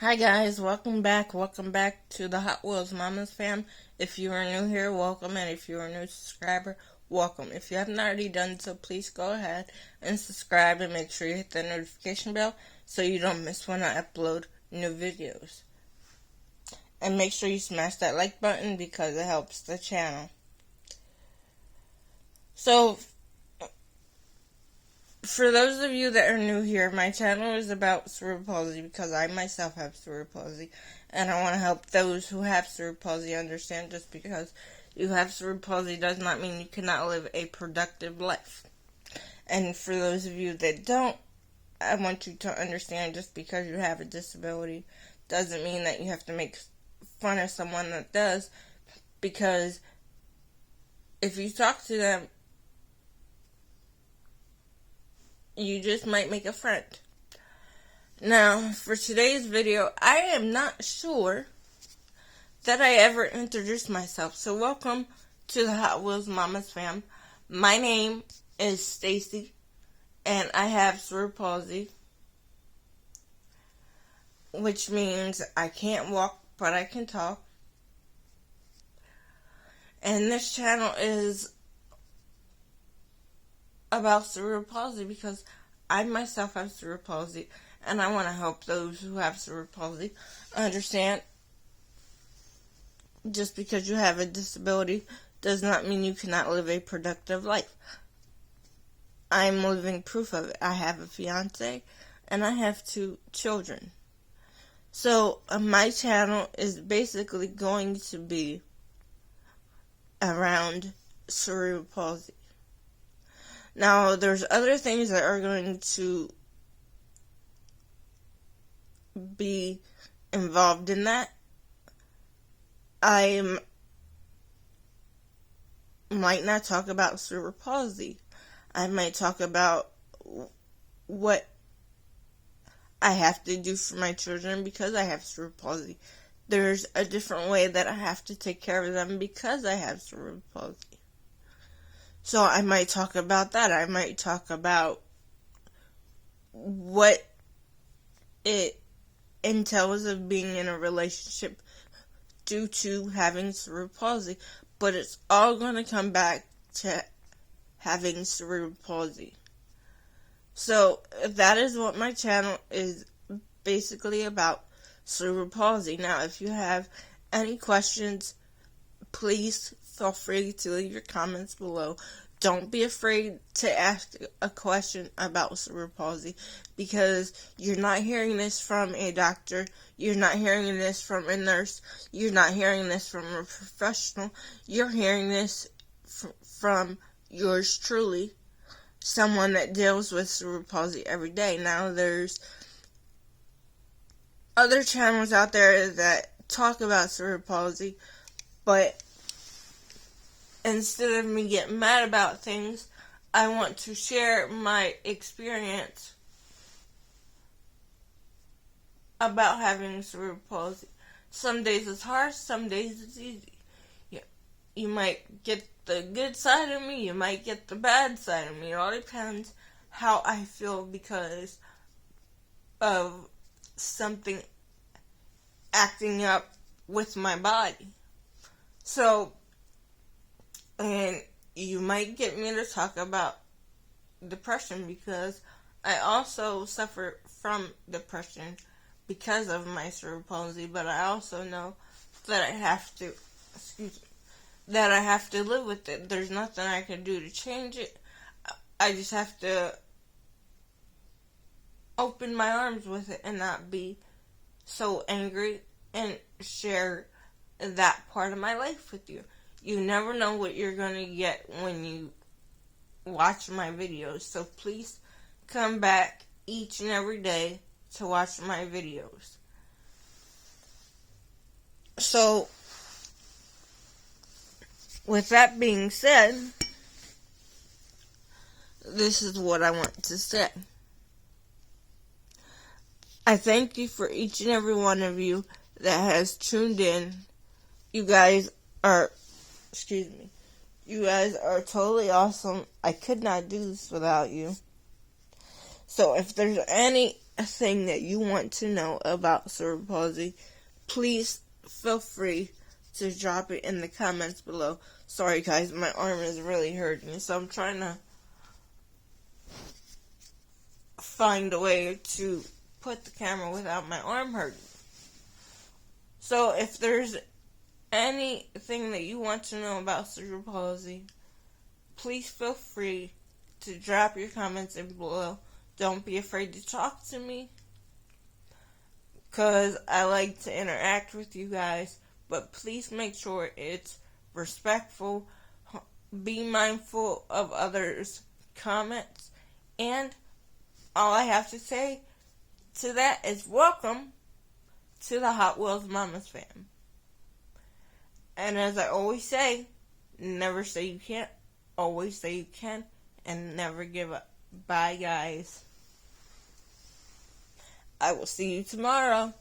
Hi guys, welcome back to the Hot Wheels Mamas fam. If you are new here, welcome, and if you are a new subscriber, welcome. If you haven't already done so, please go ahead and subscribe and make sure you hit the notification bell so you don't miss when I upload new videos. And make sure you smash that like button because it helps the channel. So, for those of you that are new here, my channel is about cerebral palsy because I myself have cerebral palsy, and I want to help those who have cerebral palsy understand just because you have cerebral palsy does not mean you cannot live a productive life. And for those of you that don't, I want you to understand just because you have a disability doesn't mean that you have to make fun of someone that does, because if you talk to them, you just might make a friend. Now, for today's video, I am not sure that I ever introduced myself. So welcome to the Hot Wheels Mamas fam. My name is Stacy, and I have cerebral palsy, which means I can't walk, but I can talk. And this channel is about cerebral palsy because I myself have cerebral palsy, and I want to help those who have cerebral palsy understand just because you have a disability does not mean you cannot live a productive life. I'm living proof of it. I have a fiance and I have 2 children. So my channel is basically going to be around cerebral palsy. Now, there's other things that are going to be involved in that. I might not talk about cerebral palsy. I might talk about what I have to do for my children because I have cerebral palsy. There's a different way that I have to take care of them because I have cerebral palsy. So I might talk about that. I might talk about what it entails of being in a relationship due to having cerebral palsy. But it's all going to come back to having cerebral palsy. So that is what my channel is basically about, cerebral palsy. Now, if you have any questions, please feel free to leave your comments below. Don't be afraid to ask a question about cerebral palsy because you're not hearing this from a doctor, you're not hearing this from a nurse, you're not hearing this from a professional, you're hearing this from yours truly, someone that deals with cerebral palsy every day. Now, there's other channels out there that talk about cerebral palsy, but instead of me getting mad about things, I want to share my experience about having cerebral palsy. Some days it's hard, some days it's easy. You might get the good side of me, you might get the bad side of me. It all depends how I feel because of something acting up with my body. So, and you might get me to talk about depression because I also suffer from depression because of my cerebral palsy, but I also know that I have to, live with it. There's nothing I can do to change it. I just have to open my arms with it and not be so angry and share that part of my life with you. You never know what you're going to get when you watch my videos. So please come back each and every day to watch my videos. So, with that being said, this is what I want to say. I thank you for each and every one of you that has tuned in. You guys are totally awesome. I could not do this without you. So if there's any anything that you want to know about cerebral palsy, please feel free to drop it in the comments below. Sorry guys, my arm is really hurting, so I'm trying to find a way to put the camera without my arm hurting. So if there's anything that you want to know about cerebral palsy, please feel free to drop your comments in below. Don't be afraid to talk to me, because I like to interact with you guys, but please make sure it's respectful. Be mindful of others' comments, and all I have to say to that is welcome to the Hot Wheels Mamas fam. And as I always say, never say you can't, always say you can, and never give up. Bye guys. I will see you tomorrow.